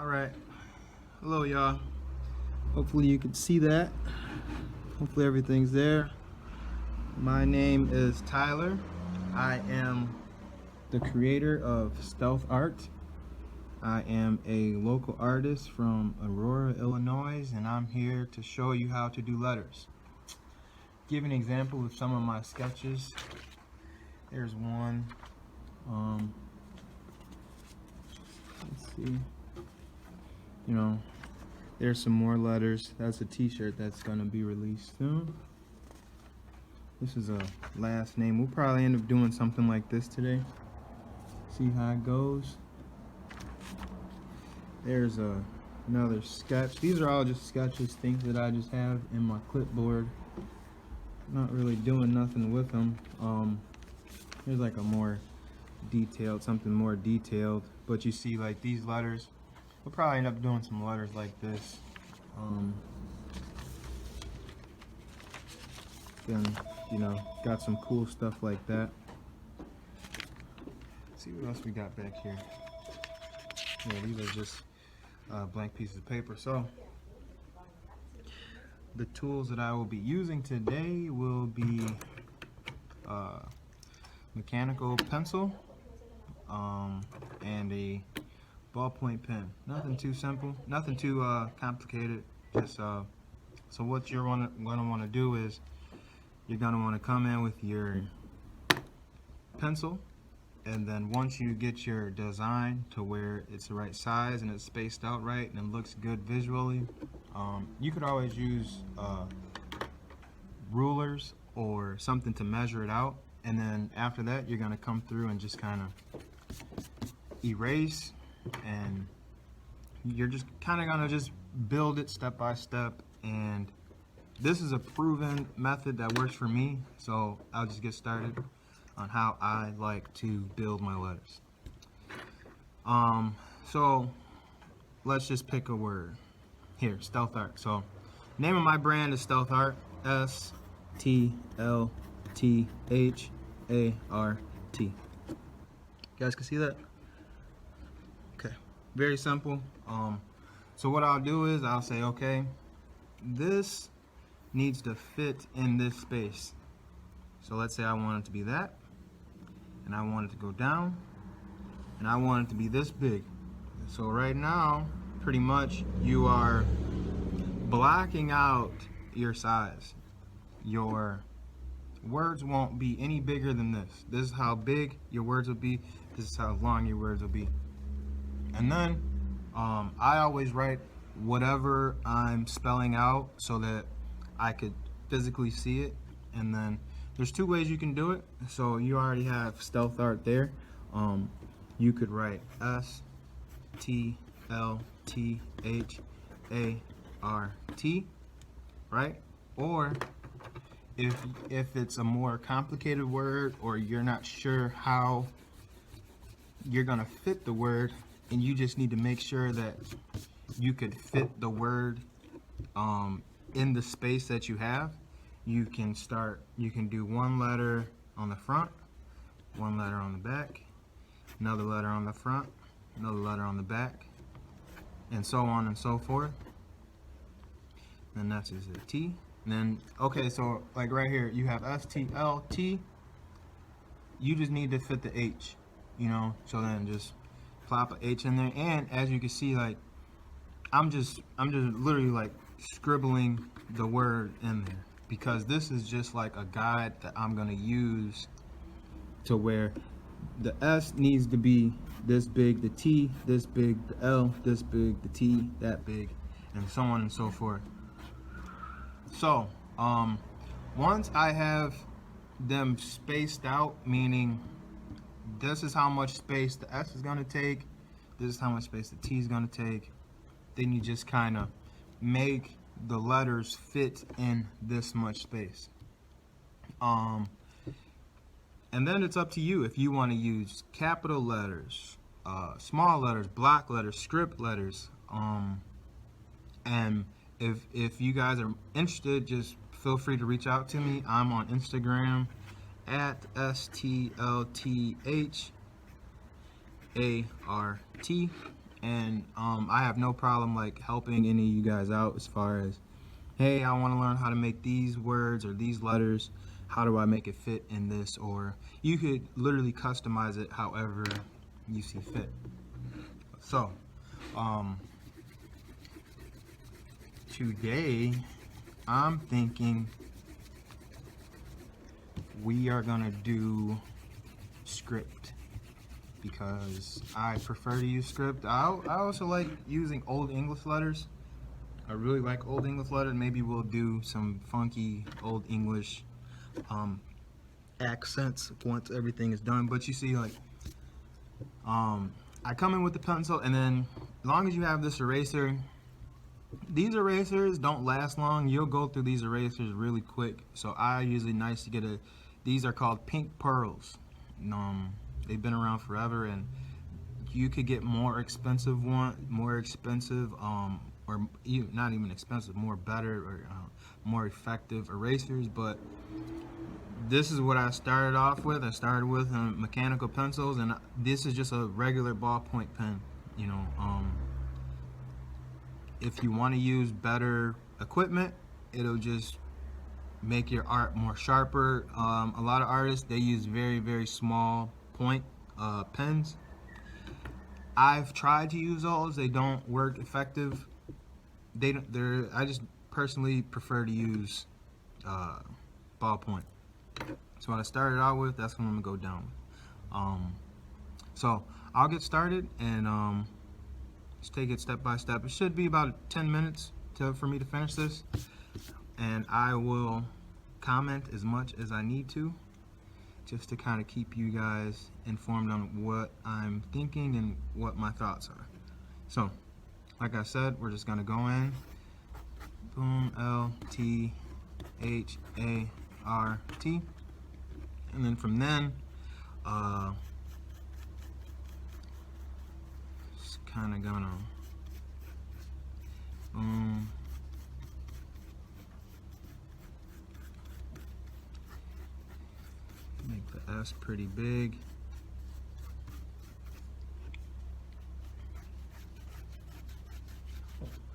Alright, hello y'all. Hopefully you can see that. Hopefully everything's there. My name is Tyler. I am the creator of STLTH ART. I am a local artist from Aurora, Illinois, and I'm here to show you how to do letters. Give an example of some of my sketches. There's one. Let's see. There's some more letters. That's a t-shirt that's gonna be released soon. This is a last name. We'll probably end up doing something like this today. See how it goes. There's another sketch. These are all just sketches, things that I just have in my clipboard. Not really doing nothing with them. Here's like a more detailed, something more detailed. But you see, like these letters, we'll probably end up doing some letters like this. Then, got some cool stuff like that. Let's see what else we got back here. Yeah, these are just blank pieces of paper. So, the tools that I will be using today will be mechanical pencil and a ballpoint pen. Nothing too simple, nothing too complicated. Just so what you're gonna want to do is you're gonna want to come in with your pencil, and then once you get your design to where it's the right size and it's spaced out right and it looks good visually, you could always use rulers or something to measure it out. And then after that, you're gonna come through and just kind of erase, and you're just kind of gonna just build it step by step. And this is a proven method that works for me, so I'll just get started on how I like to build my letters. So let's just pick a word here. STLTH ART. So name of my brand is STLTH ART. STLTH ART. You guys can see that? Okay, very simple. So what I'll do is I'll say, okay, this needs to fit in this space. So let's say I want it to be that, and I want it to go down, and I want it to be this big. So right now, pretty much you are blocking out your size. Your words won't be any bigger than this. This is how big your words will be. This is how long your words will be. And then I always write whatever I'm spelling out so that I could physically see it. And then there's two ways you can do it. So you already have STLTH ART there. You could write STLTH ART, right? Or if it's a more complicated word, or you're not sure how you're gonna fit the word, and you just need to make sure that you could fit the word in the space that you have, you can do one letter on the front, one letter on the back, another letter on the front, another letter on the back, and so on and so forth. And that's just a T. And then, okay, so like right here, you have STLT. You just need to fit the H, so then just plop a H in there. And as you can see, like, I'm just literally like scribbling the word in there, because this is just like a guide that I'm gonna use to where the S needs to be this big, the T this big, the L this big, the T that big, and so on and so forth. So once I have them spaced out, meaning this is how much space the S is gonna take, this is how much space the T is gonna take, then you just kind of make the letters fit in this much space. And then it's up to you if you want to use capital letters, small letters, block letters, script letters. And if you guys are interested, just feel free to reach out to me. I'm on Instagram at STLTH ART. And I have no problem like helping any of you guys out as far as, hey, I want to learn how to make these words or these letters. How do I make it fit in this? Or you could literally customize it however you see fit. So, today I'm thinking we are gonna do script because I prefer to use script. I also like using Old English letters. I really like Old English letters. Maybe we'll do some funky Old English accents once everything is done. But you see, like, I come in with the pencil, and then as long as you have this eraser, these erasers don't last long. You'll go through these erasers really quick. So I usually nice to get these are called pink pearls. They've been around forever, and you could get more expensive or not even expensive, more better or more effective erasers. But this is what I started off with. I started with mechanical pencils, and this is just a regular ballpoint pen. You know, if you want to use better equipment, it'll just make your art more sharper. A lot of artists, they use very, very small point pens. I've tried to use those. They don't work effective. I just personally prefer to use ballpoint. So what I started out with, that's what I'm gonna go down with. So I'll get started and just take it step by step. It should be about 10 minutes for me to finish this, and I will comment as much as I need to, just to kind of keep you guys informed on what I'm thinking and what my thoughts are. So, like I said, we're just gonna go in, boom, STLTH ART, and then from then, just kind of gonna, make the S pretty big.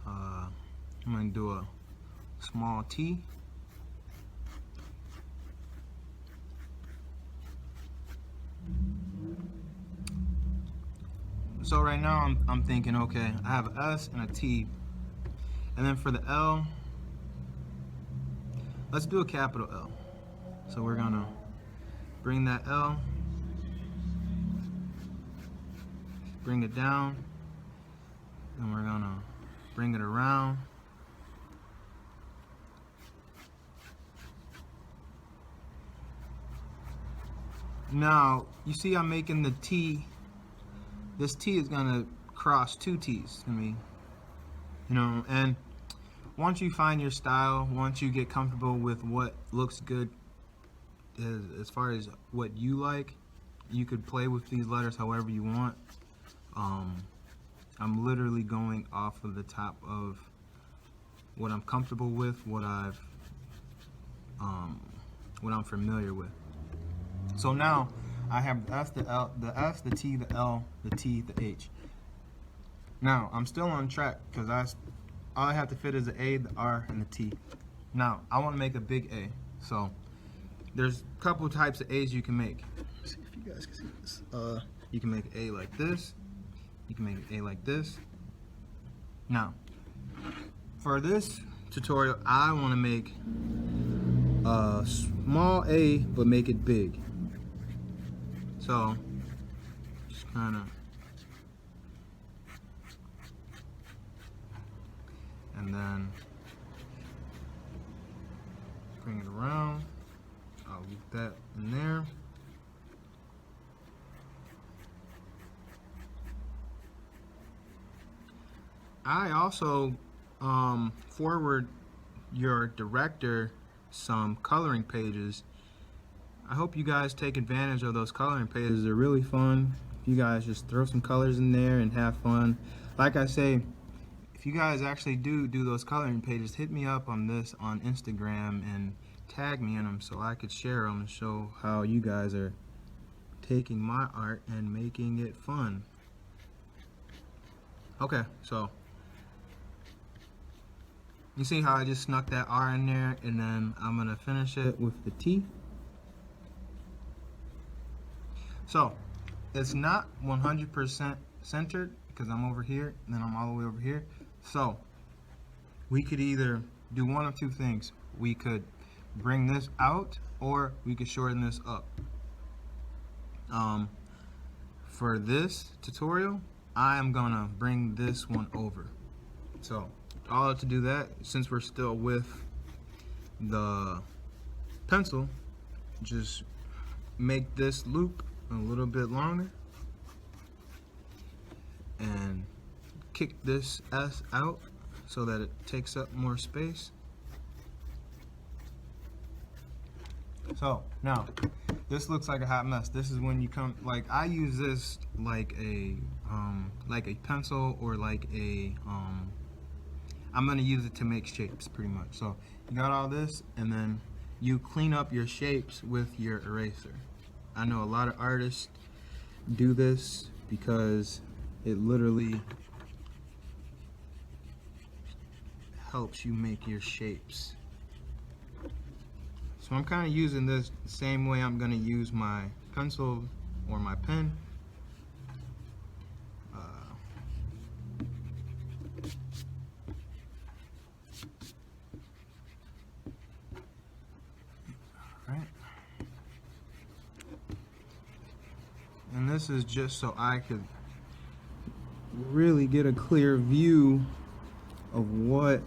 I'm going to do a small T. So right now I'm thinking, okay, I have an S and a T. And then for the L, let's do a capital L. So we're going to bring that L, bring it down, and we're going to bring it around. Now, you see I'm making the T. This T is going to cross two T's. You know, and once you find your style, once you get comfortable with what looks good, as far as what you like, you could play with these letters however you want. I'm literally going off of the top of what I'm comfortable with, what I'm familiar with. So now I have the S, the L, the S, the T, the L, the T, the H. Now I'm still on track because all I have to fit is the A, the R, and the T. Now I want to make a big A. So there's a couple types of A's you can make. Let's see if you guys can see this. You can make an A like this. You can make an A like this. Now, for this tutorial, I want to make a small A, but make it big. So, just kind of, and then bring it around. I'll leave that in there. I also forward your director some coloring pages. I hope you guys take advantage of those coloring pages. They're really fun. You guys just throw some colors in there and have fun. Like I say, if you guys actually do those coloring pages, hit me up on this on Instagram and tag me in them so I could share them and show how you guys are taking my art and making it fun. Okay, so you see how I just snuck that R in there, and then I'm gonna finish it with the T. So it's not 100% centered because I'm over here and then I'm all the way over here. So we could either do one of two things. We could bring this out, or we could shorten this up. For this tutorial, I am gonna bring this one over. So all to do that, since we're still with the pencil, just make this loop a little bit longer and kick this S out so that it takes up more space. So now this looks like a hot mess. This is when you come, like I use this like a pencil, or like a I'm gonna use it to make shapes pretty much. So you got all this, and then you clean up your shapes with your eraser. I know a lot of artists do this because it literally helps you make your shapes. So I'm kind of using this the same way I'm going to use my pencil or my pen. Right. And this is just so I could really get a clear view of what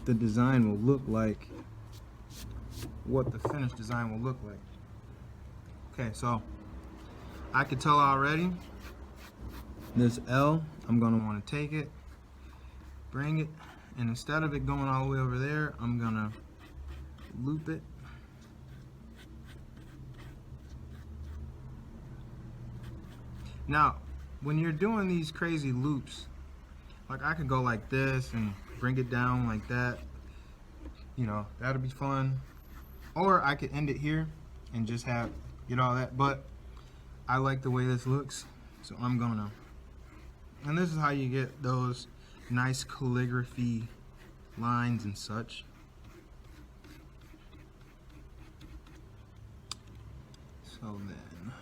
the design will look like, what the finished design will look like. Okay, so I could tell already this L, I'm going to want to take it, bring it, and instead of it going all the way over there, I'm going to loop it. Now, when you're doing these crazy loops, like I could go like this and bring it down like that, you know, that'll be fun. Or I could end it here and just get all that, but I like the way this looks, so I'm gonna. And this is how you get those nice calligraphy lines and such. So then,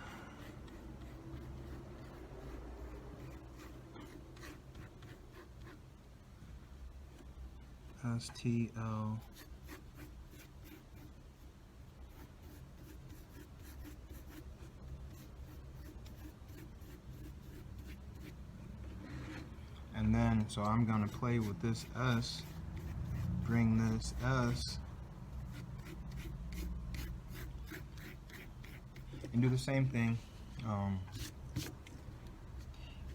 STL. And then, so I'm gonna play with this S, bring this S, and do the same thing.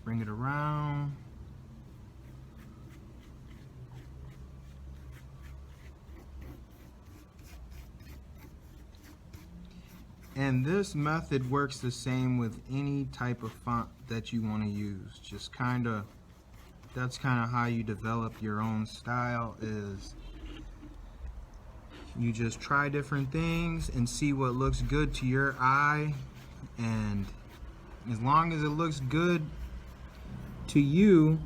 Bring it around. And this method works the same with any type of font that you want to use. Just that's kind of how you develop your own style, is you just try different things and see what looks good to your eye, and as long as it looks good to you,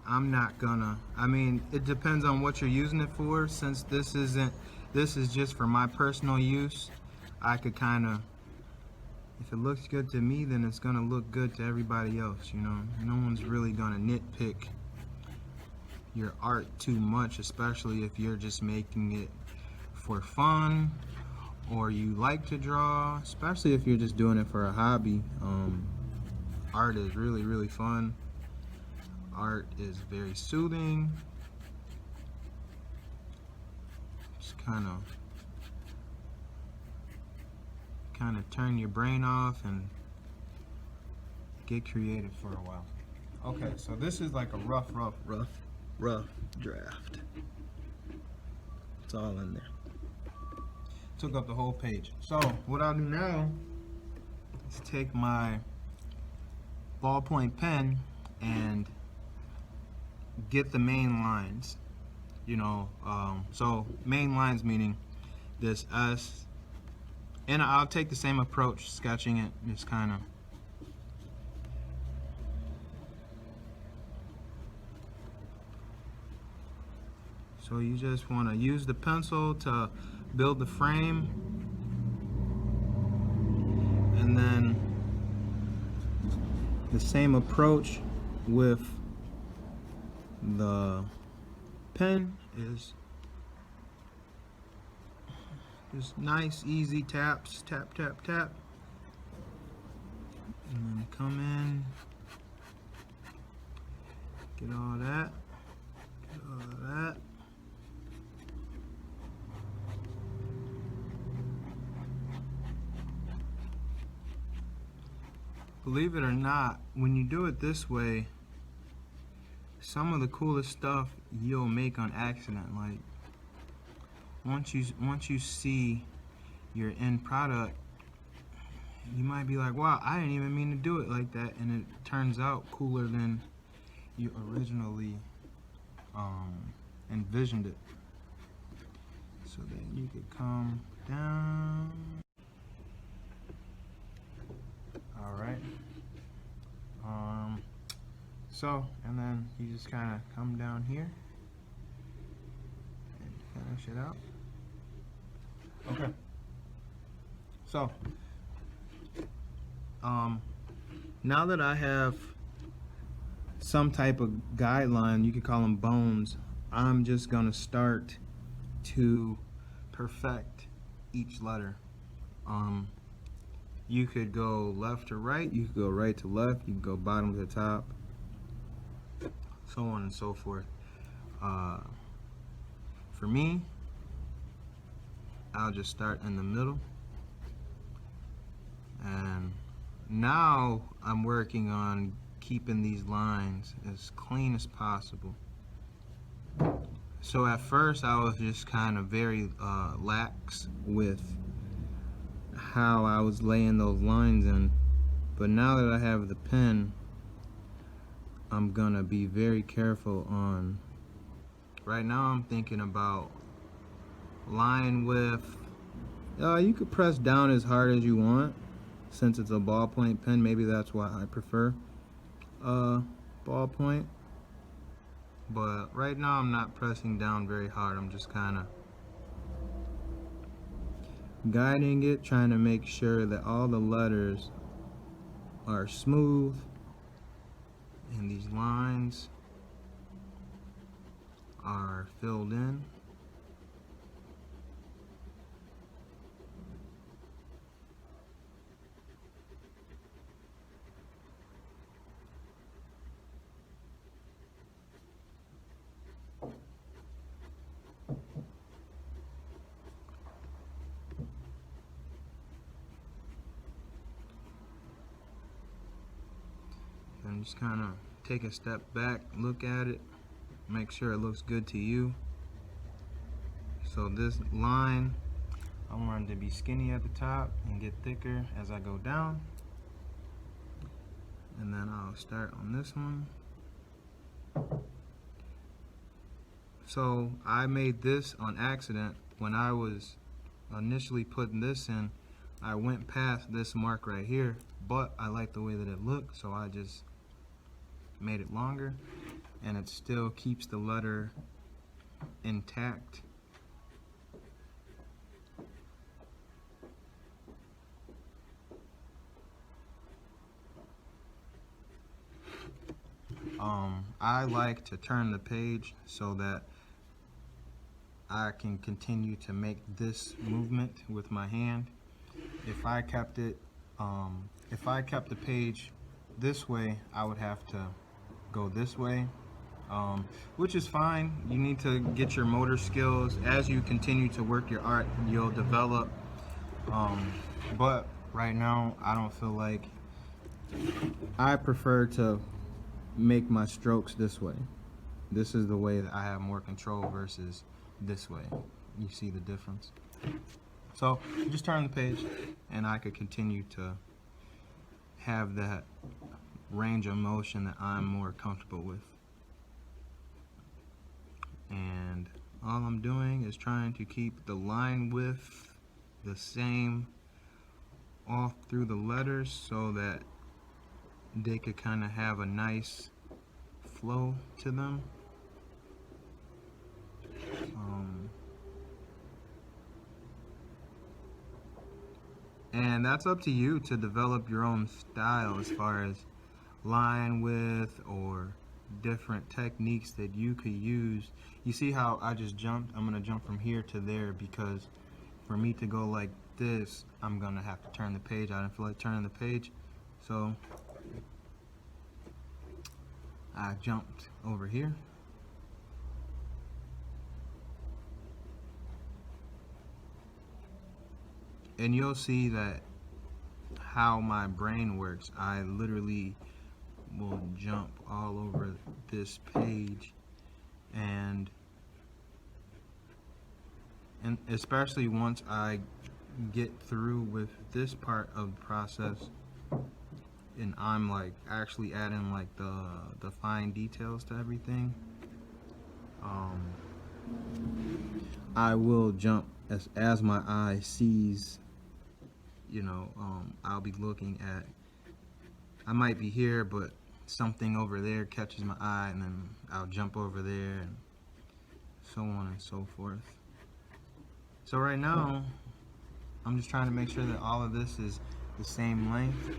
I mean, it depends on what you're using it for. Since this is just for my personal use, I could kind of, if it looks good to me, then it's gonna look good to everybody else, you know. No one's really gonna nitpick your art too much, especially if you're just making it for fun or you like to draw, especially if you're just doing it for a hobby. Art is really, really fun. Art is very soothing. Just kind of turn your brain off and get creative for a while. Okay, so this is like a rough draft. It's all in there. Took up the whole page. So what I'll do now is take my ballpoint pen and get the main lines, you know. So main lines meaning this S, and I'll take the same approach, sketching it, just kind of So you just want to use the pencil to build the frame, and then the same approach with the pen is just nice, easy taps, tap, tap, tap, and then come in, get all that, get all of that. Believe it or not, when you do it this way, some of the coolest stuff you'll make on accident. Like once you see your end product, you might be like, wow, I didn't even mean to do it like that, and it turns out cooler than you originally envisioned it. So then you could come down. All right. So, and then you just kind of come down here and finish it out. Okay. So, now that I have some type of guideline, you could call them bones, I'm just gonna start to perfect each letter. You could go left to right, you could go right to left, you could go bottom to top, so on and so forth. For me, I'll just start in the middle, and now I'm working on keeping these lines as clean as possible. So at first I was just kind of very lax with how I was laying those lines in, but now that I have the pen, I'm gonna be very careful on, right now I'm thinking about line width. You could press down as hard as you want, since it's a ballpoint pen. Maybe that's why I prefer ballpoint, but right now I'm not pressing down very hard. I'm just kind of guiding it, trying to make sure that all the letters are smooth and these lines are filled in. And just kind of take a step back, look at it, make sure it looks good to you. So this line, I want it to be skinny at the top and get thicker as I go down. And then I'll start on this one. So I made this on accident. When I was initially putting this in, I went past this mark right here, but I like the way that it looked, so I just made it longer, and it still keeps the letter intact. I like to turn the page so that I can continue to make this movement with my hand. If I kept it, if I kept the page this way, I would have to go this way, which is fine. You need to get your motor skills. As you continue to work your art, you'll develop, but right now I don't feel like, I prefer to make my strokes this way. This is the way that I have more control versus this way. You see the difference? So just turn the page and I could continue to have that range of motion that I'm more comfortable with. And all I'm doing is trying to keep the line width the same all through the letters so that they could kind of have a nice flow to them. And that's up to you to develop your own style as far as line width or different techniques that you could use. You see how I just jumped? I'm going to jump from here to there because for me to go like this, I'm going to have to turn the page. I didn't feel like turning the page. So I jumped over here. And you'll see that how my brain works. I literally will jump all over this page, and especially once I get through with this part of the process and I'm like actually adding like the fine details to everything, I will jump as my eye sees, you know, I'll be looking at, I might be here but something over there catches my eye, and then I'll jump over there, and so on and so forth. So right now I'm just trying to make sure that all of this is the same length.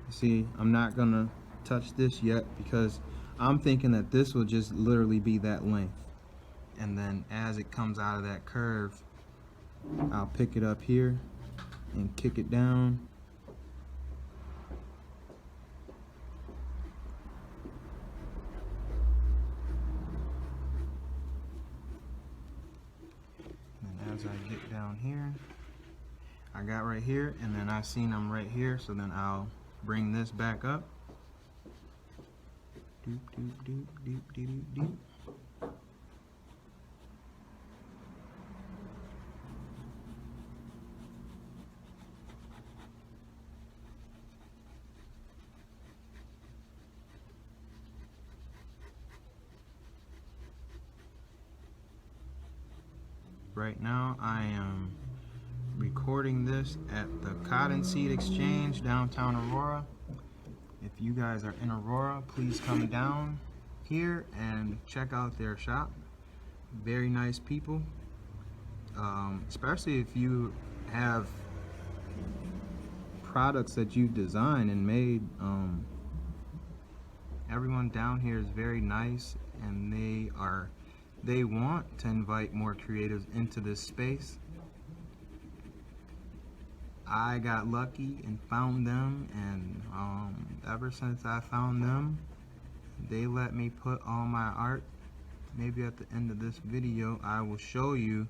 See, I'm not gonna touch this yet because I'm thinking that this will just literally be that length, and then as it comes out of that curve, I'll pick it up here and kick it down. And as I get down here, I got right here, and then I seen I'm right here, so then I'll bring this back up. Doop, doop, doop, doop, doop, doop. Right now I am recording this at the Cottonseed Exchange downtown Aurora. If you guys are in Aurora, please come down here and check out their shop. Very nice people, especially if you have products that you designed and made. Everyone down here is very nice, and they want to invite more creatives into this space. I got lucky and found them, and ever since I found them, they let me put all my art. Maybe at the end of this video I will show you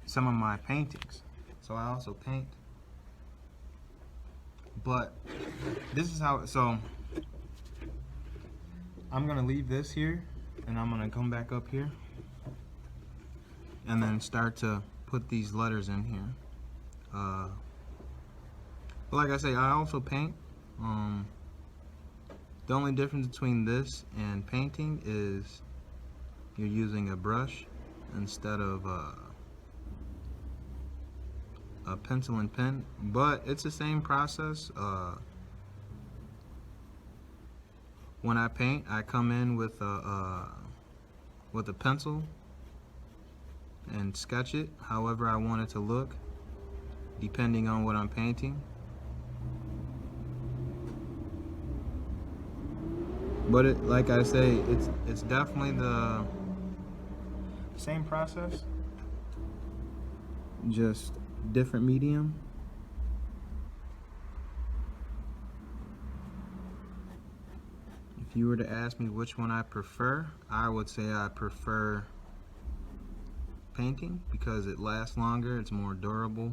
some of my paintings. So I also paint, but this is how, so I'm gonna leave this here and I'm gonna come back up here and then start to put these letters in here. But like I say, I also paint. The only difference between this and painting is you're using a brush instead of a pencil and pen, but it's the same process. When I paint, I come in with a pencil and sketch it however I want it to look, depending on what I'm painting. But it, like I say, it's definitely the same process, just different medium. If you were to ask me which one I prefer, I would say I prefer painting because it lasts longer, it's more durable.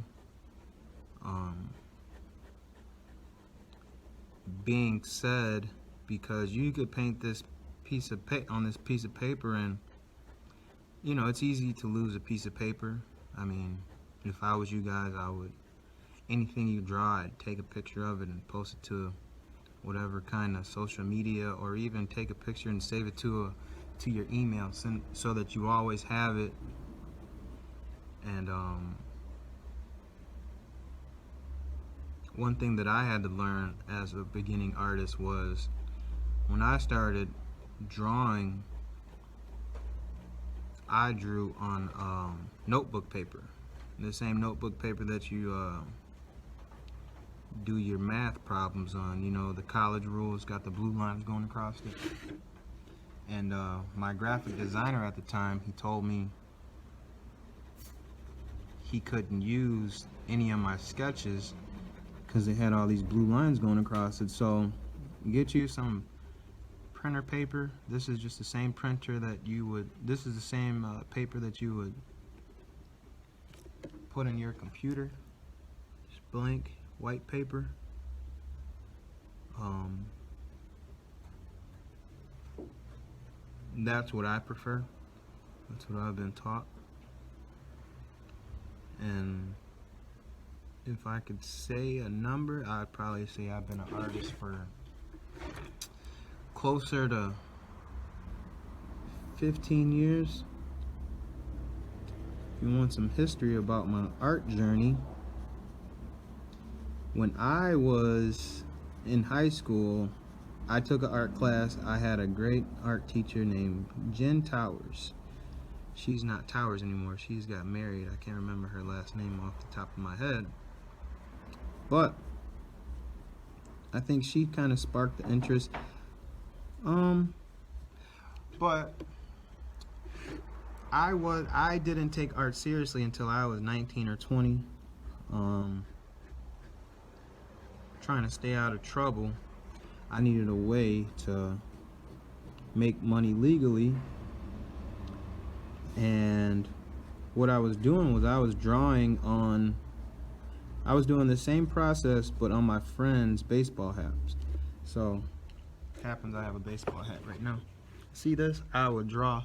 Being said, because you could paint this piece of on this piece of paper, and you know it's easy to lose a piece of paper. I mean, if I was you guys, I would, anything you draw, I'd take a picture of it and post it to whatever kind of social media, or even take a picture and save it to your email, so that you always have it. And one thing that I had to learn as a beginning artist was, when I started drawing, I drew on notebook paper, the same notebook paper that you do your math problems on. You know, the college rules got the blue lines going across it. And my graphic designer at the time, he told me he couldn't use any of my sketches because they had all these blue lines going across it. So get you some printer paper. This is just the same printer that you would, this is the same paper that you would put in your computer. Just blank white paper. That's what I prefer. That's what I've been taught. And if I could say a number, I'd probably say I've been an artist for closer to 15 years. If you want some history about my art journey, when I was in high school, I took an art class. I had a great art teacher named Jen Towers. She's not Towers anymore. She's got married. I can't remember her last name off the top of my head. But I think she kind of sparked the interest. But I didn't take art seriously until I was 19 or 20. Trying to stay out of trouble, I needed a way to make money legally. And what I was doing was I was doing the same process but on my friends' baseball hats. So it happens I have a baseball hat right now. See this? I would draw,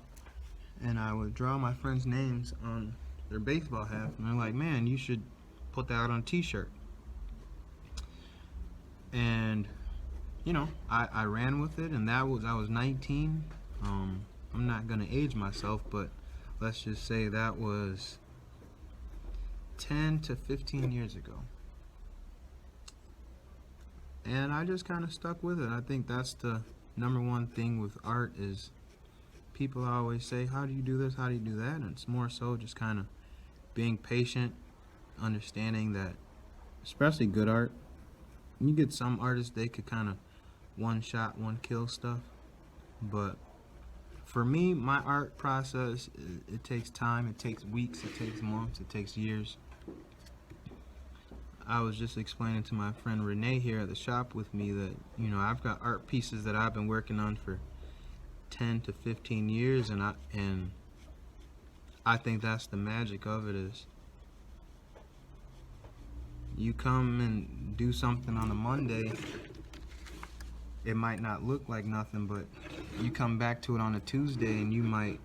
and I would draw my friends' names on their baseball hats, and they're like, man, you should put that out on a t-shirt. And you know, I ran with it, and I was 19. I'm not gonna age myself, but let's just say that was 10 to 15 years ago. And I just kind of stuck with it. I think that's the number one thing with art is people always say, how do you do this, how do you do that? And it's more so just kind of being patient, understanding that, especially good art, you get some artists, they could kind of one shot, one kill stuff. But for me, my art process, it takes time, it takes weeks, it takes months, it takes years. I was just explaining to my friend Renee here at the shop with me that, you know, I've got art pieces that I've been working on for 10 to 15 years, and I think that's the magic of it is you come and do something on a Monday, it might not look like nothing, but you come back to it on a Tuesday and you might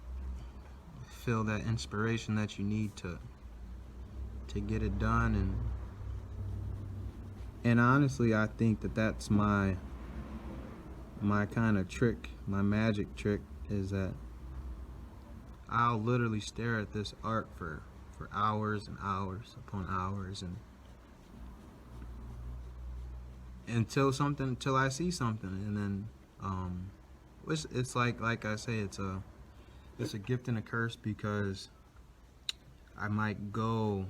feel that inspiration that you need to get it done. And honestly, I think that that's my kind of trick, my magic trick, is that I'll literally stare at this art for hours and hours upon hours, and until I see something, and then it's like I say, it's a gift and a curse, because I might go,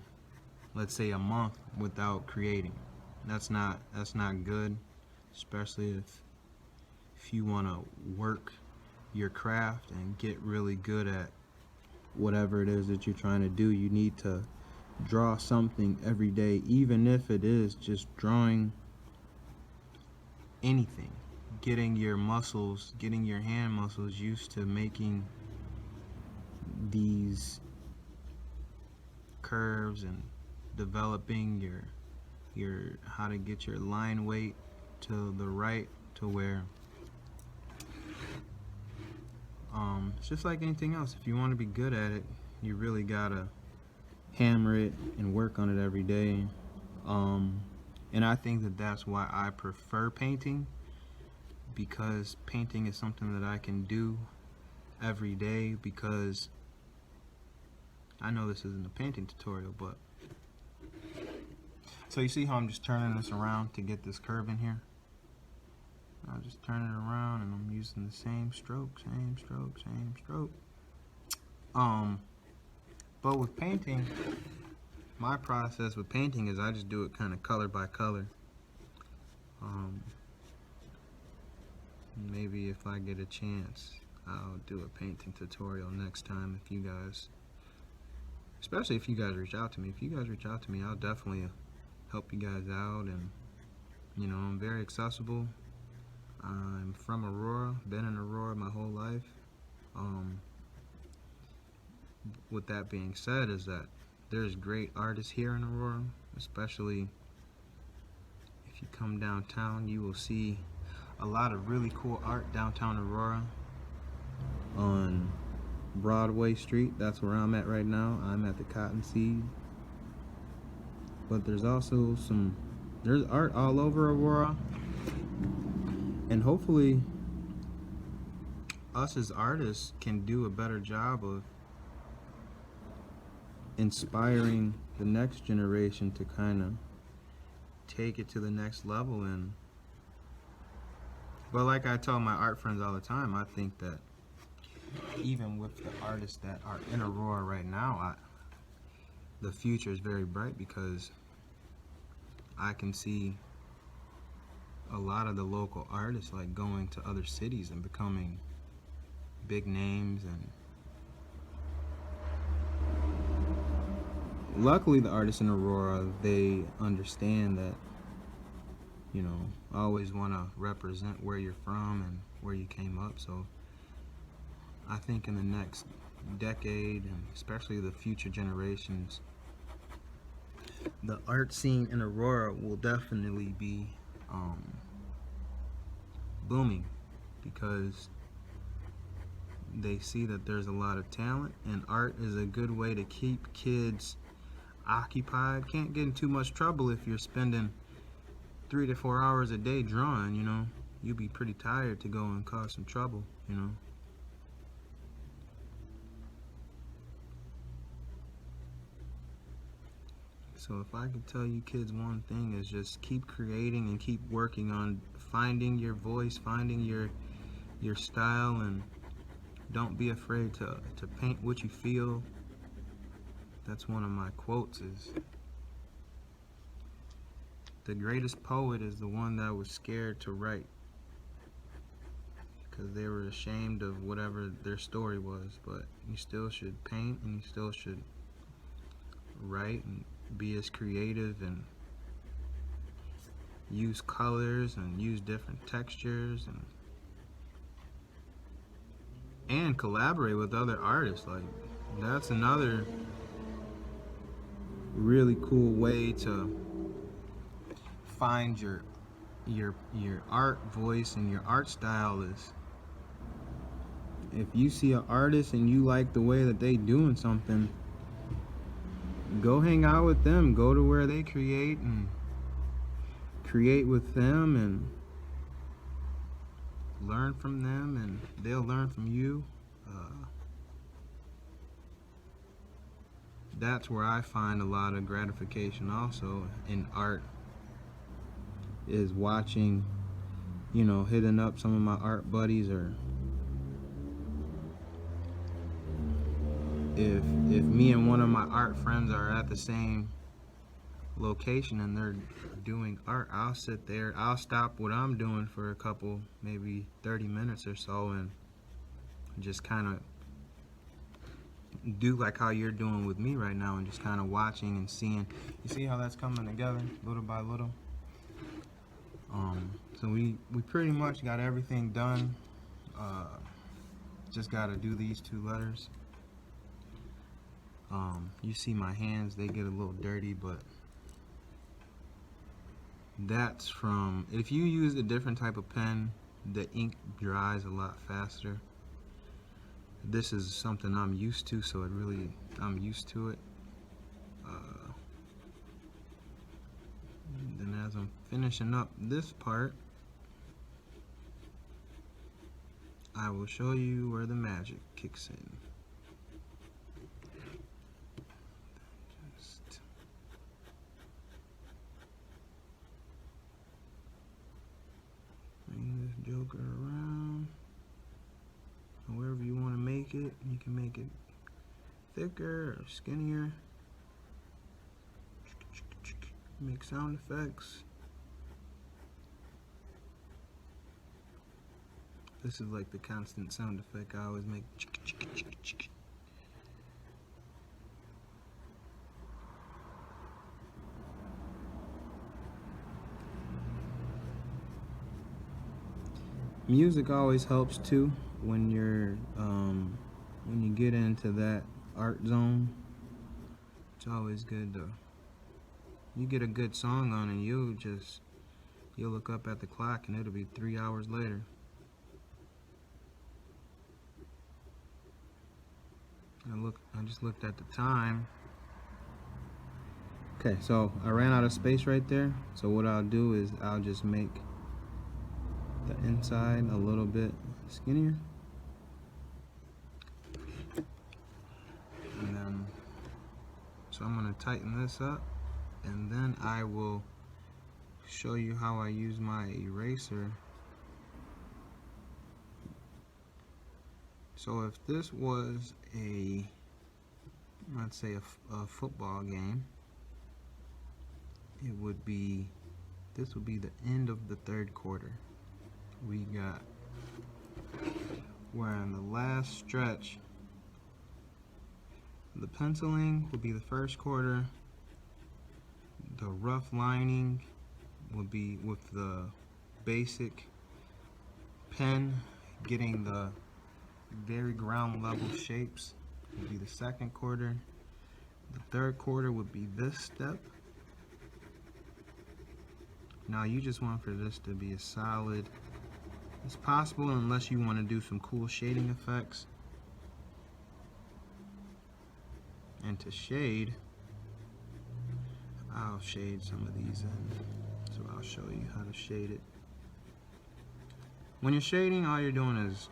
let's say, a month without creating. That's not good, especially if you want to work your craft and get really good at whatever it is that you're trying to do. You need to draw something every day, even if it is just drawing anything, getting your hand muscles used to making these curves and developing your how to get your line weight to the right, to where it's just like anything else. If you want to be good at it, you really gotta hammer it and work on it every day. And I think that that's why I prefer painting, because painting is something that I can do every day. Because I know this isn't a painting tutorial, but so you see how I'm just turning this around to get this curve in here? I'll just turn it around, and I'm using the same stroke. But with painting, my process with painting is I just do it kind of color by color. Maybe if I get a chance, I'll do a painting tutorial next time if you guys, especially if you guys reach out to me. If you guys reach out to me, I'll definitely help you guys out. And you know, I'm very accessible. I'm from Aurora, been in Aurora my whole life. With that being said, is that there's great artists here in Aurora, especially if you come downtown. You will see a lot of really cool art downtown Aurora on Broadway Street. That's where I'm at right now. I'm at the Cottonseed. But there's also there's art all over Aurora. And hopefully us as artists can do a better job of inspiring the next generation to kind of take it to the next level. And but like I tell my art friends all the time, I think that even with the artists that are in Aurora right now, the future is very bright, because I can see a lot of the local artists like going to other cities and becoming big names. And luckily the artists in Aurora, they understand that, you know, I always want to represent where you're from and where you came up. So I think in the next decade, and especially the future generations, the art scene in Aurora will definitely be booming, because they see that there's a lot of talent, and art is a good way to keep kids occupied. Can't get in too much trouble if you're spending 3 to 4 hours a day drawing. You know, you'll be pretty tired to go and cause some trouble, you know. So if I could tell you kids one thing, is just keep creating and keep working on finding your voice, finding your style, and don't be afraid to paint what you feel. That's one of my quotes, is the greatest poet is the one that was scared to write, because they were ashamed of whatever their story was. But you still should paint, and you still should write, and be as creative, and use colors and use different textures, and collaborate with other artists. Like, that's another really cool way to find your art voice and your art style. Is if you see an artist and you like the way that they doing something, go hang out with them, go to where they create and create with them, and learn from them, and they'll learn from you. That's where I find a lot of gratification also in art, is watching, you know, hitting up some of my art buddies, or if me and one of my art friends are at the same location and they're doing art, I'll sit there, I'll stop what I'm doing for a couple, maybe 30 minutes or so, and just kind of do like how you're doing with me right now, and just kind of watching and seeing. You see how that's coming together little by little? So we pretty much got everything done. Just got to do these 2 letters. You see my hands, they get a little dirty, but that's from, if you use a different type of pen, the ink dries a lot faster. This is something I'm used to, so I'm used to it. Then as I'm finishing up this part, I will show you where the magic kicks in. Just bring this joker around. However you want to make it, you can make it thicker or skinnier. Make sound effects. This is like the constant sound effect I always make. Music always helps too when you get into that art zone. It's always good to, you get a good song on and you'll look up at the clock and it'll be 3 hours later. I just looked at the time. Okay, so I ran out of space right there. So what I'll do is I'll just make the inside a little bit skinnier. And then, so I'm going to tighten this up, and then I will show you how I use my eraser. So if this was let's say a football game, this would be the end of the third quarter. We're in the last stretch. The penciling will be the first quarter. The rough lining will be with the basic pen, getting the very ground level shapes will be the second quarter. The third quarter would be this step. Now you just want for this to be as solid as possible, unless you want to do some cool shading effects. And to shade, I'll shade some of these in. So I'll show you how to shade it. When you're shading, all you're doing is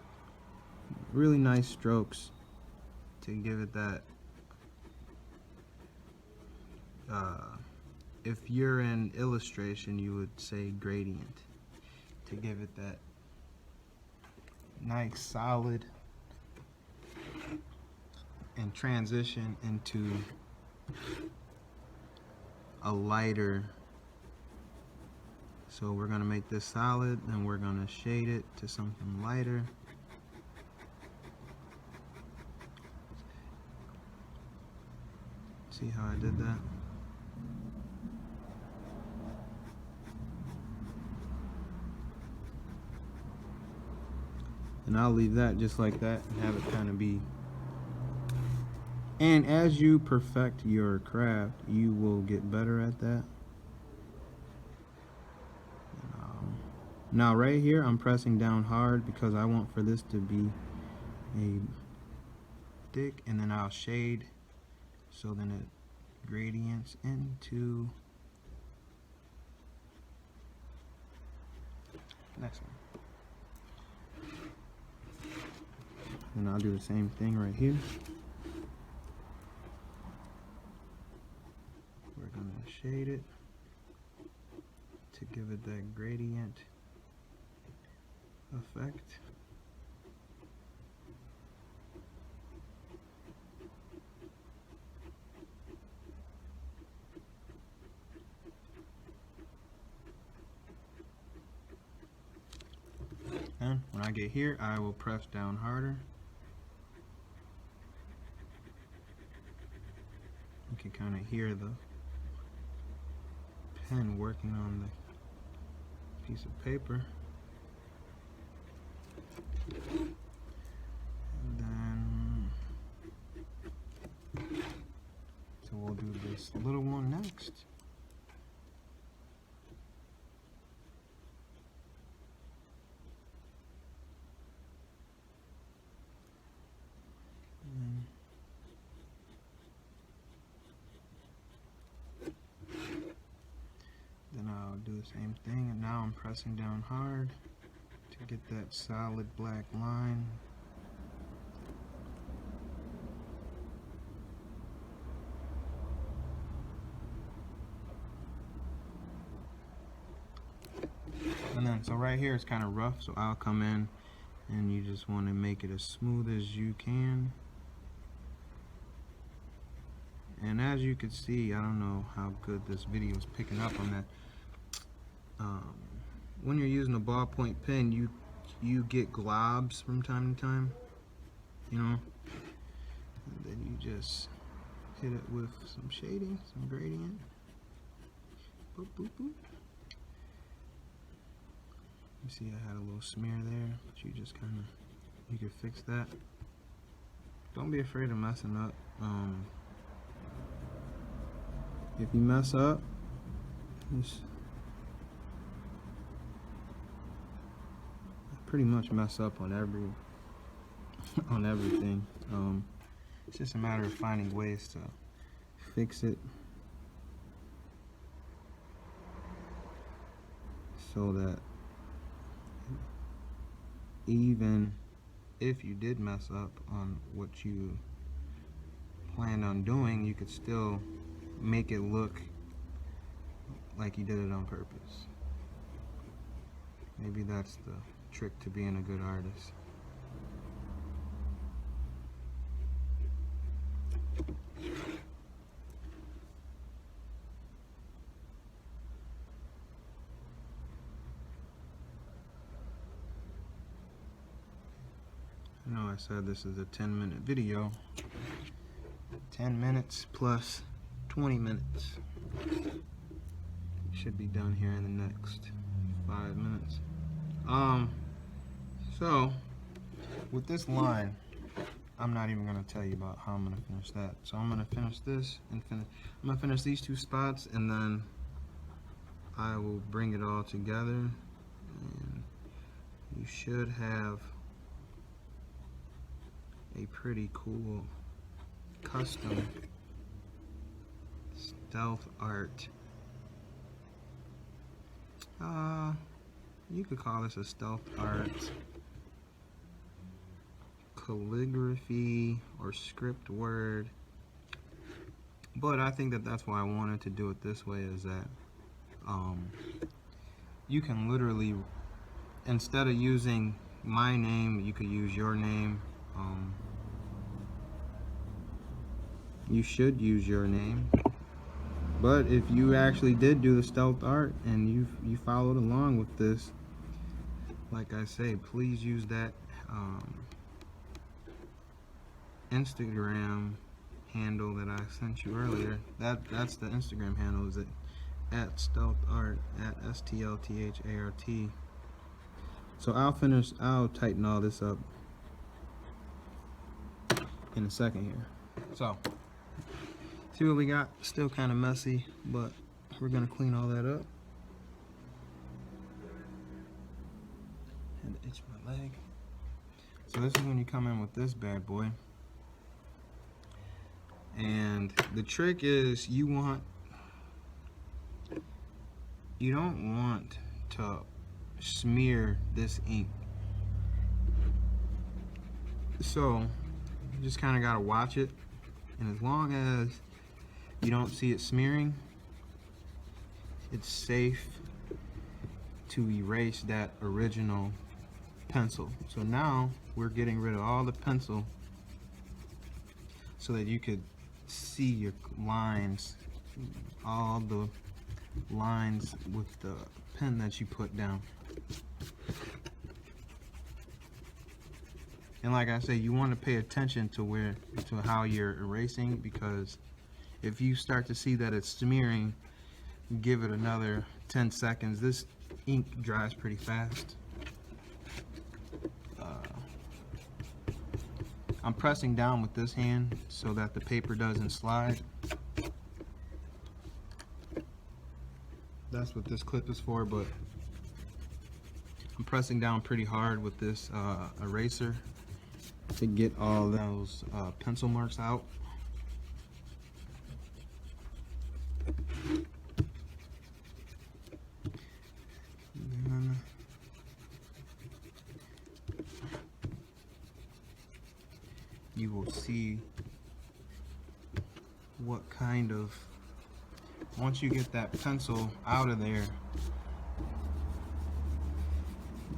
really nice strokes to give it that, if you're in illustration, you would say gradient, to give it that nice solid and transition into a lighter. So we're going to make this solid and we're going to shade it to something lighter. See how I did that? And I'll leave that just like that and have it kind of be. And as you perfect your craft, you will get better at that. Now right here, I'm pressing down hard because I want for this to be a thick, and then I'll shade so then it gradients into next one. And I'll do the same thing right here. We're going to shade it to give it that gradient effect. And when I get here, I will press down harder. You can kind of hear the pen working on the piece of paper. And then, so we'll do this little one next. Then I'll do the same thing, and now I'm pressing down hard to get that solid black line. And then, so right here it's kind of rough, so I'll come in and you just want to make it as smooth as you can. And as you can see, I don't know how good this video is picking up on that. When you're using a ballpoint pen, you get globs from time to time, you know, and then you just hit it with some shading, some gradient. Boop, boop, boop. You see I had a little smear there, but you just kind of, you can fix that. Don't be afraid of messing up. If you mess up, just pretty much mess up on everything. It's just a matter of finding ways to fix it so that even if you did mess up on what you planned on doing, you could still make it look like you did it on purpose. Maybe that's the trick to being a good artist. I know I said this is a 10-minute video. 10 minutes plus 20 minutes. Should be done here in the next 5 minutes. So with this line, I'm not even gonna tell you about how I'm gonna finish that. So I'm gonna finish this and I'm gonna finish these two spots, and then I will bring it all together, and you should have a pretty cool custom stealth art. You could call this a stealth art calligraphy or script word, but I think that that's why I wanted to do it this way, is that you can literally, instead of using my name, you could use your name. You should use your name, but if you actually did do the stealth art and you followed along with this, like I say, please use that Instagram handle that I sent you earlier. That's the Instagram handle, is it at stealth art, at STLTH ART. So I'll tighten all this up in a second here. So see what we got? Still kind of messy, but we're gonna clean all that up. And itch my leg. So this is when you come in with this bad boy. And the trick is you don't want to smear this ink. So you just kind of gotta watch it, and as long as you don't see it smearing, it's safe to erase that original pencil. So now we're getting rid of all the pencil so that you could see your lines, all the lines with the pen that you put down. And like I say, you want to pay attention to how you're erasing, because if you start to see that it's smearing, give it another 10 seconds. This ink dries pretty fast. I'm pressing down with this hand so that the paper doesn't slide. That's what this clip is for, but I'm pressing down pretty hard with this eraser to get all those pencil marks out. Then you will see what kind of, once you get that pencil out of there,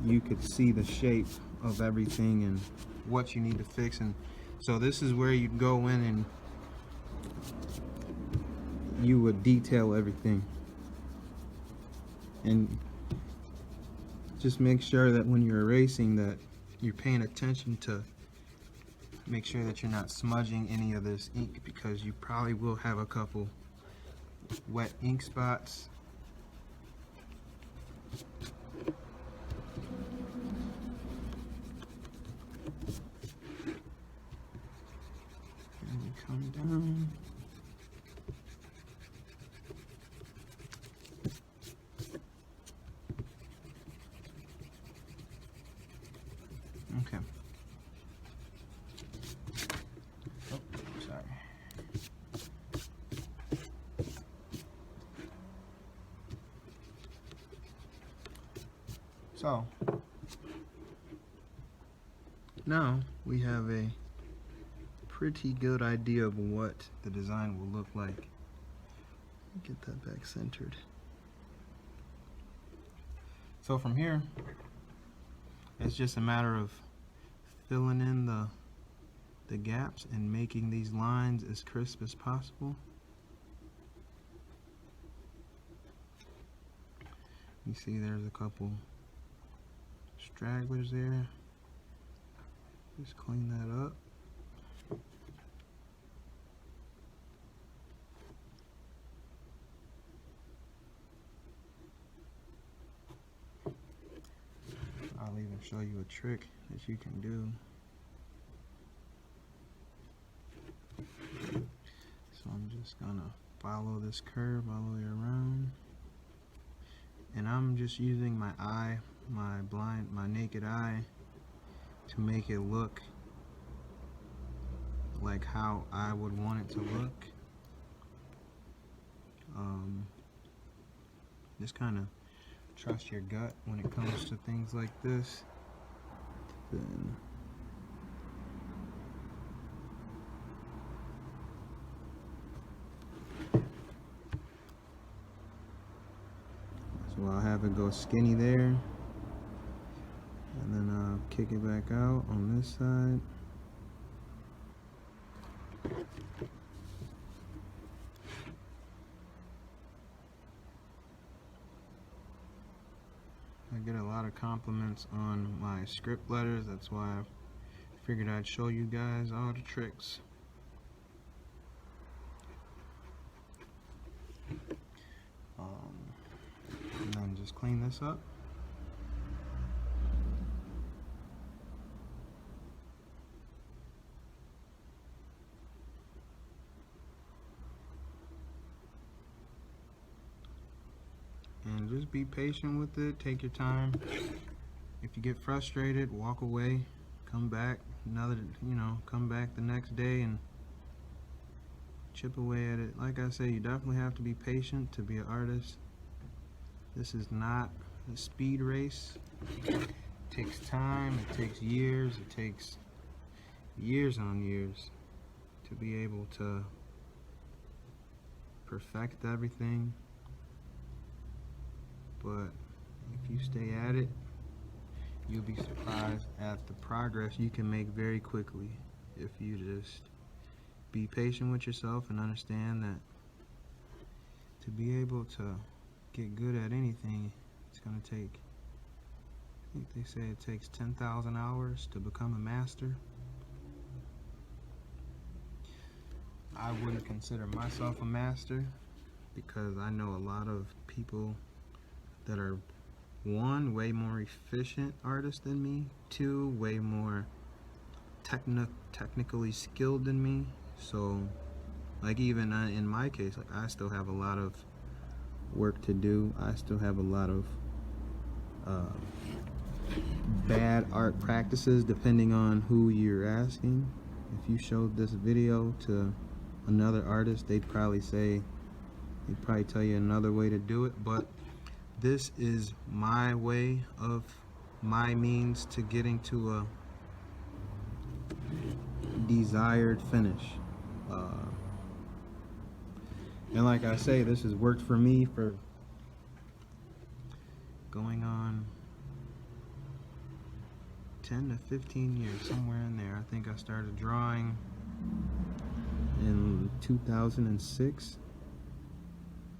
you could see the shape of everything and what you need to fix. And so this is where you go in and you would detail everything. And just make sure that when you're erasing that you're paying attention to make sure that you're not smudging any of this ink, because you probably will have a couple wet ink spots. And we come down. Okay. Oh, sorry. So, now we have a pretty good idea of what the design will look like. Get that back centered. So from here, it's just a matter of filling in the gaps and making these lines as crisp as possible. You see there's a couple stragglers there. Just clean that up. I'll even show you a trick that you can do. So I'm just gonna follow this curve all the way around, and I'm just using my eye, my naked eye, to make it look like how I would want it to look. Just kind of trust your gut when it comes to things like this. Then so I'll have it go skinny there, and then I'll kick it back out on this side. I get a lot of compliments on my script letters. That's why I figured I'd show you guys all the tricks. And then just clean this up. And just be patient with it, take your time. If you get frustrated, walk away, come back come back the next day and chip away at it. Like I say, you definitely have to be patient to be an artist. This is not a speed race. It takes time, it takes years, it takes years on years to be able to perfect everything. But if you stay at it, you'll be surprised at the progress you can make very quickly if you just be patient with yourself and understand that to be able to get good at anything, it's going to take, I think they say it takes 10,000 hours to become a master. I wouldn't consider myself a master because I know a lot of people that are, one, way more efficient artists than me, two, way more technically skilled than me. So like even in my case, like I still have a lot of work to do. I still have a lot of bad art practices depending on who you're asking. If you showed this video to another artist, they'd probably tell you another way to do it, but this is my way of my means to getting to a desired finish. And like I say, this has worked for me for going on 10 to 15 years, somewhere in there. I think I started drawing in 2006.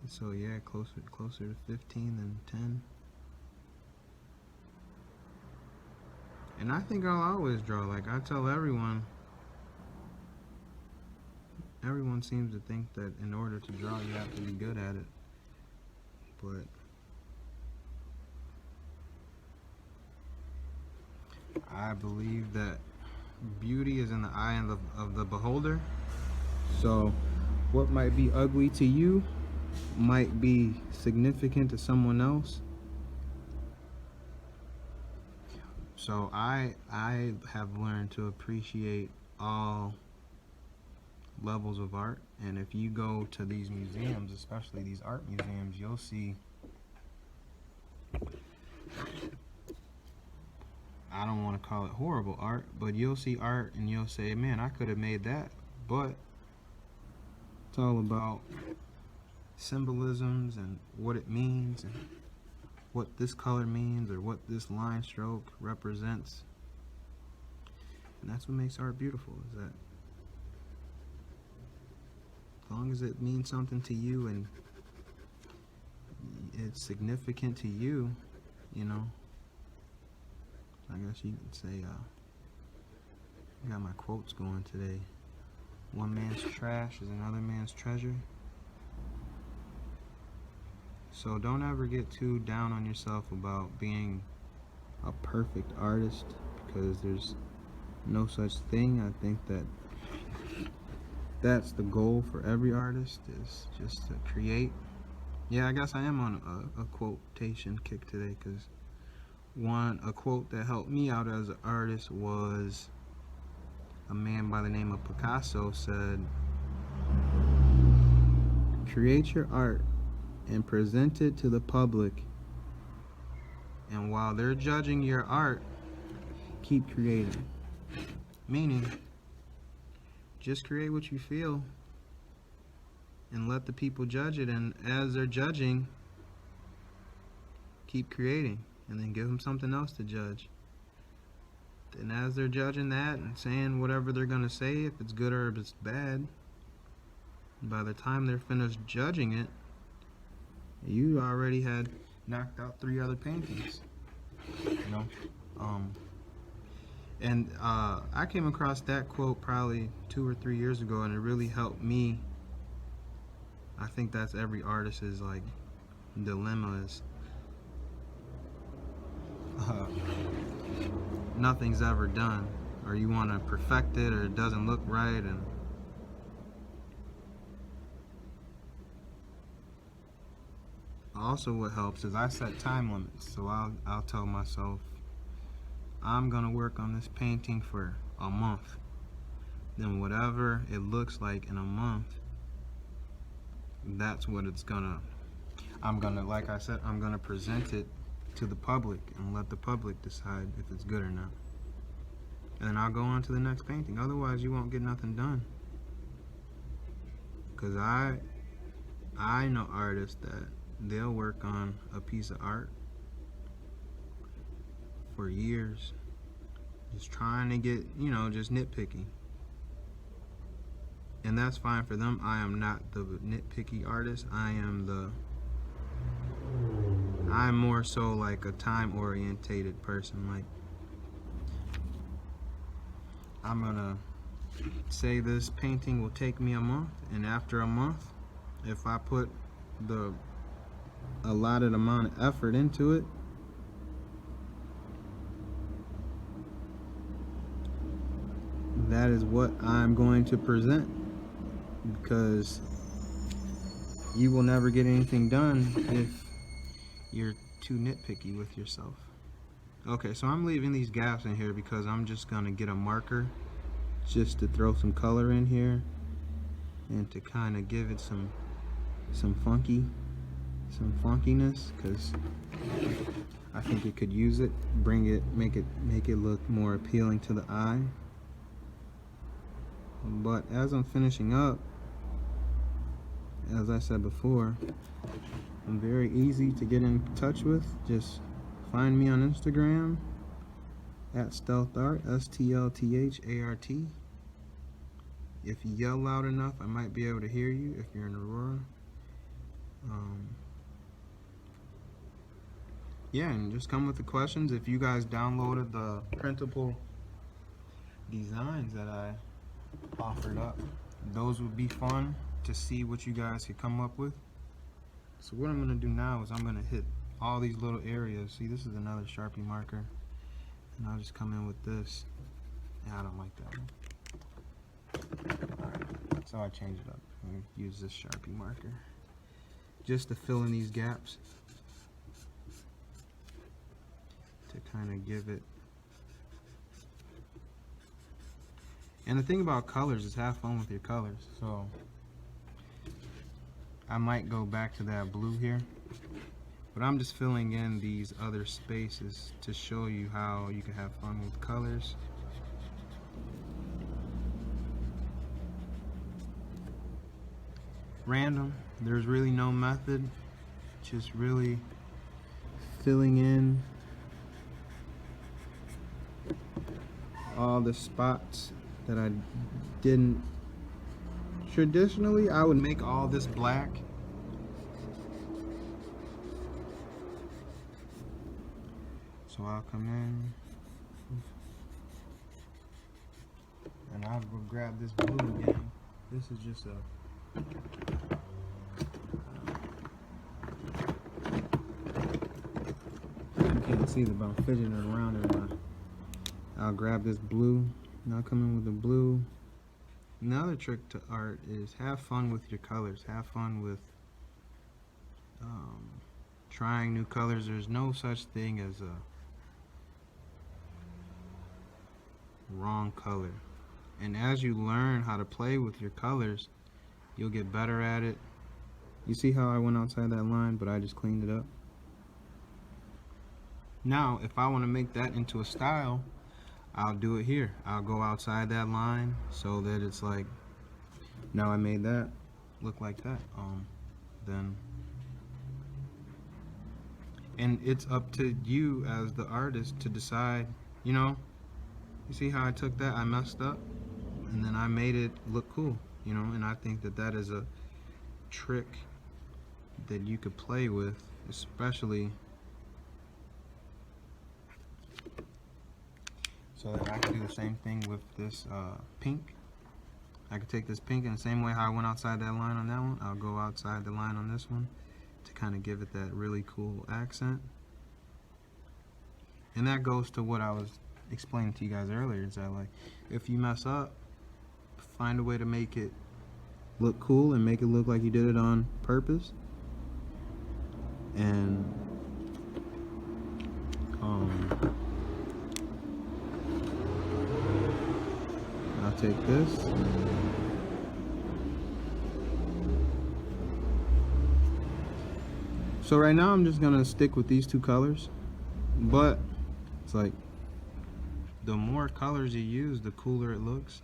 So yeah, closer to 15 than 10. And I think I'll always draw. Like I tell everyone seems to think that in order to draw you have to be good at it. But I believe that beauty is in the eye of the beholder. So what might be ugly to you might be significant to someone else. So I have learned to appreciate all levels of art, and if you go to these museums, especially these art museums, you'll see, I don't want to call it horrible art, but you'll see art and you'll say, man, I could have made that. But it's all about symbolisms and what it means and what this color means or what this line stroke represents. And that's what makes art beautiful, is that as long as it means something to you and it's significant to you, you know, I guess you could say, I got my quotes going today. One man's trash is another man's treasure. So don't ever get too down on yourself about being a perfect artist, because there's no such thing. I think that that's the goal for every artist, is just to create. Yeah, I guess I am on a quotation kick today, because a quote that helped me out as an artist was a man by the name of Picasso said, create your art and present it to the public, and while they're judging your art, keep creating. Meaning, just create what you feel and let the people judge it, and as they're judging, keep creating, and then give them something else to judge. And as they're judging that and saying whatever they're gonna say, if it's good or if it's bad, by the time they're finished judging it, you already had knocked out 3 other paintings, you know. I came across that quote probably 2 or 3 years ago, and it really helped me. I think that's every artist's like dilemma, is nothing's ever done, or you want to perfect it, or it doesn't look right. And also what helps is I set time limits. So I'll tell myself, I'm gonna work on this painting for a month. Then whatever it looks like in a month, that's what it's gonna, like I said, I'm gonna present it to the public and let the public decide if it's good or not. And then I'll go on to the next painting. Otherwise you won't get nothing done. Because I know artists that they'll work on a piece of art for years, just trying to get, you know, just nitpicky. And that's fine for them. I am not the nitpicky artist. I'm more so like a time-orientated person. Like, I'm gonna say this painting will take me a month, and after a month, if I put the allotted amount of effort into it, that is what I'm going to present, because you will never get anything done if you're too nitpicky with yourself. Okay, so I'm leaving these gaps in here because I'm just gonna get a marker just to throw some color in here and to kind of give it some funkiness, because I think it could use it, make it look more appealing to the eye. But as I'm finishing up, as I said before, I'm very easy to get in touch with. Just find me on Instagram at STLTH ART, STLTH ART. If you yell loud enough, I might be able to hear you if you're in Aurora. yeah, and just come with the questions. If you guys downloaded the printable designs that I offered up, those would be fun to see what you guys could come up with. So what I'm going to do now is I'm going to hit all these little areas. See, this is another Sharpie marker, and I'll just come in with this. Yeah, I don't like that one. Alright, so I change it up. I'm going to use this Sharpie marker just to fill in these gaps, to kind of give it. And the thing about colors is have fun with your colors. So I might go back to that blue here, but I'm just filling in these other spaces to show you how you can have fun with colors. Random, there's really no method, just really filling in all the spots that I didn't. Traditionally, I would make all this black. So I'll come in and I'll go grab this blue again. This is just a you can't see it, but I'm fidgeting around it. I'll grab this blue and I'll come in with the blue. Another trick to art is have fun with your colors. Have fun with trying new colors. There's no such thing as a wrong color. And as you learn how to play with your colors, you'll get better at it. You see how I went outside that line, but I just cleaned it up? Now, if I want to make that into a style, I'll do it here. I'll go outside that line so that it's like, now I made that look like that. Then, and it's up to you as the artist to decide, you know, you see how I took that, I messed up, and then I made it look cool, you know, and I think that that is a trick that you could play with, especially so that I can do the same thing with this pink. I could take this pink in the same way how I went outside that line on that one. I'll go outside the line on this one to kind of give it that really cool accent. And that goes to what I was explaining to you guys earlier, is that like, if you mess up, find a way to make it look cool and make it look like you did it on purpose. And I'll take this. So right now I'm just gonna stick with these two colors, but it's like the more colors you use, the cooler it looks.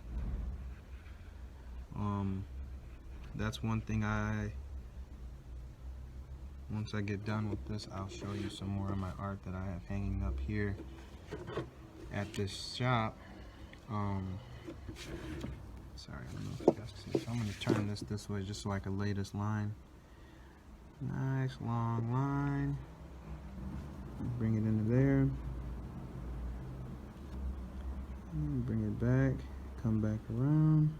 That's one thing once I get done with this, I'll show you some more of my art that I have hanging up here at this shop. Sorry, I don't know if you guys can see. So I'm going to turn this way just so I can lay this line. Nice long line. Bring it into there. Bring it back. Come back around.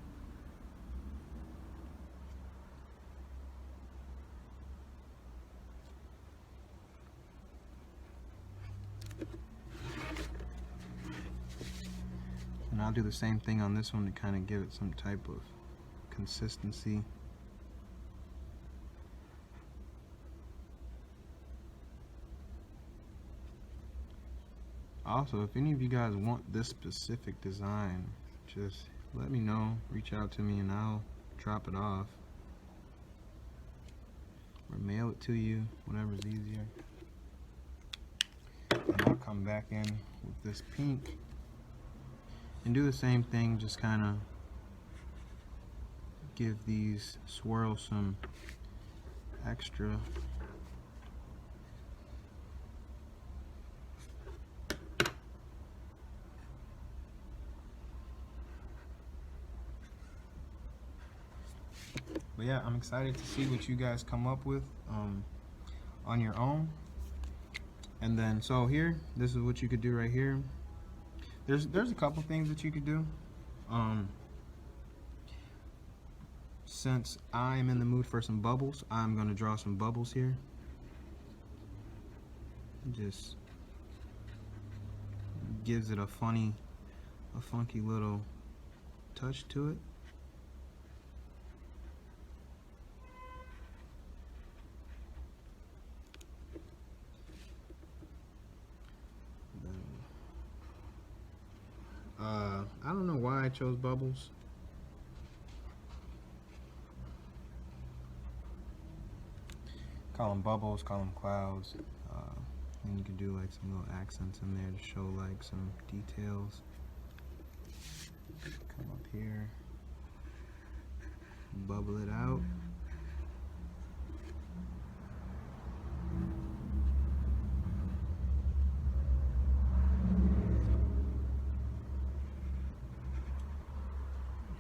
And I'll do the same thing on this one to kind of give it some type of consistency. Also, if any of you guys want this specific design, just let me know, reach out to me, and I'll drop it off or mail it to you, whatever's easier. And I'll come back in with this pink and do the same thing, just kind of give these swirls some extra. But yeah, I'm excited to see what you guys come up with on your own. And then, so here, this is what you could do right here. There's a couple things that you could do. Since I'm in the mood for some bubbles, I'm gonna draw some bubbles here. Just gives it a funky little touch to it. I don't know why I chose bubbles. Call them bubbles, call them clouds. And you can do like some little accents in there to show like some details. Come up here, bubble it out.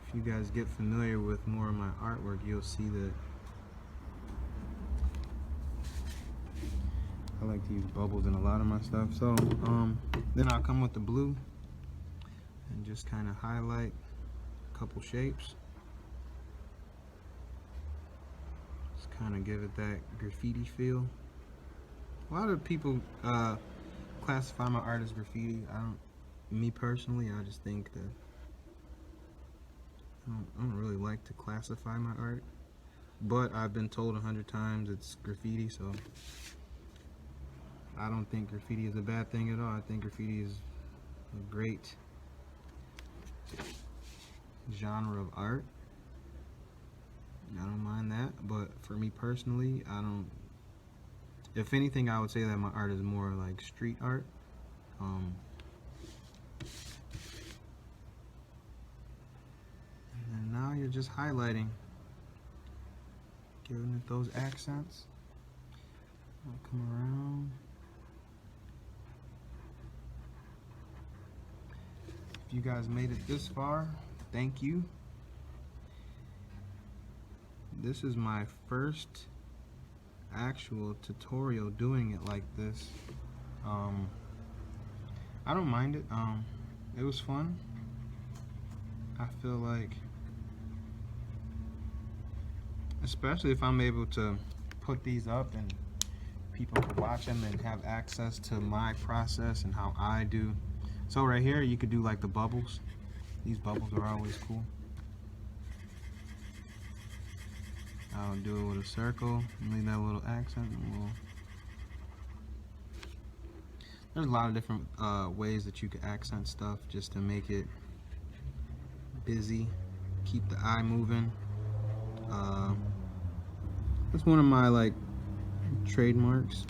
If you guys get familiar with more of my artwork, you'll see that I like to use bubbles in a lot of my stuff. So then I'll come with the blue and just kind of highlight a couple shapes. Just kind of give it that graffiti feel. A lot of people classify my art as graffiti. Me personally, I just think that I don't really like to classify my art, but I've been told 100 times it's graffiti, so I don't think graffiti is a bad thing at all. I think graffiti is a great genre of art. I don't mind that, but for me personally, I don't. If anything, I would say that my art is more like street art. And now you're just highlighting, giving it those accents. I'll come around. If you guys made it this far, thank you. This is my first actual tutorial doing it like this. I don't mind it. It was fun. I feel like, especially if I'm able to put these up and people can watch them and have access to my process and how I do. So right here you could do like the bubbles. These bubbles are always cool. I'll do it with a circle and leave that little accent. And there's a lot of different ways that you can accent stuff just to make it busy, keep the eye moving. That's one of my like trademarks.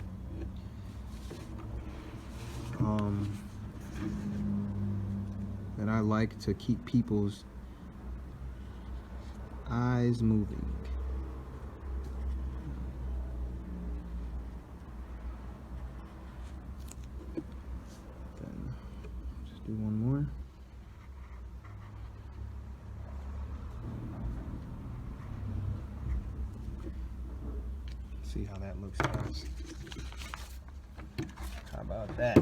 That I like to keep people's eyes moving. Then just do one more. See how that looks, guys. How about that?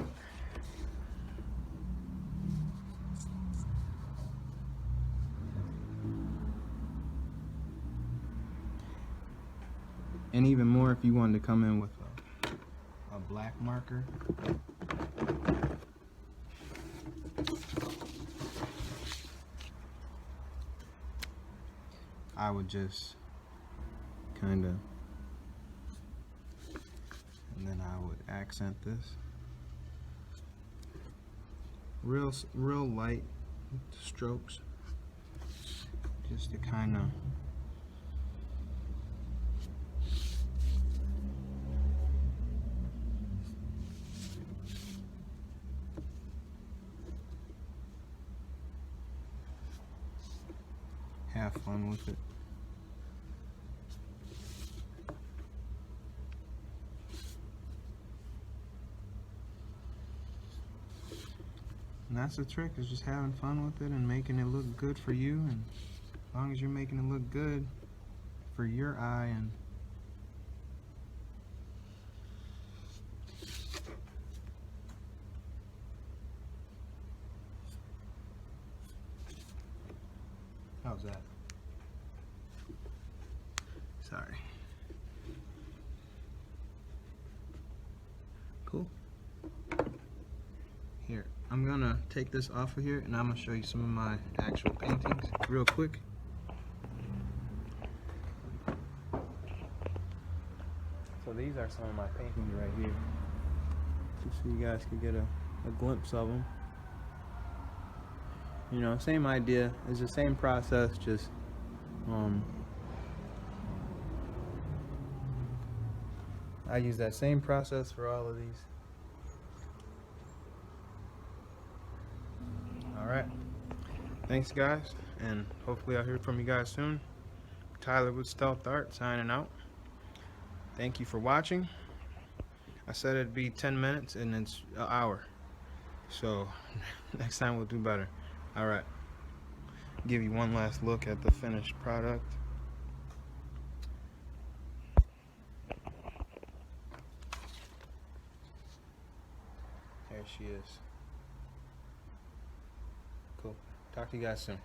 And even more if you wanted to come in with a black marker. I would just kind of, and then I would accent this. Real light strokes, just to kind of have fun with it. And that's the trick, is just having fun with it and making it look good for you. And as long as you're making it look good for your eye and I'm gonna take this off of here and I'm gonna show you some of my actual paintings real quick. So these are some of my paintings right here, just so you guys can get a glimpse of them. You know, same idea. It's the same process, just I use that same process for all of these. Alright. Thanks guys, and hopefully I'll hear from you guys soon. Tyler with STLTH ART signing out. Thank you for watching. I said it'd be 10 minutes and it's an hour. So next time we'll do better. Alright. Give you one last look at the finished product. There she is. Cool. Talk to you guys soon.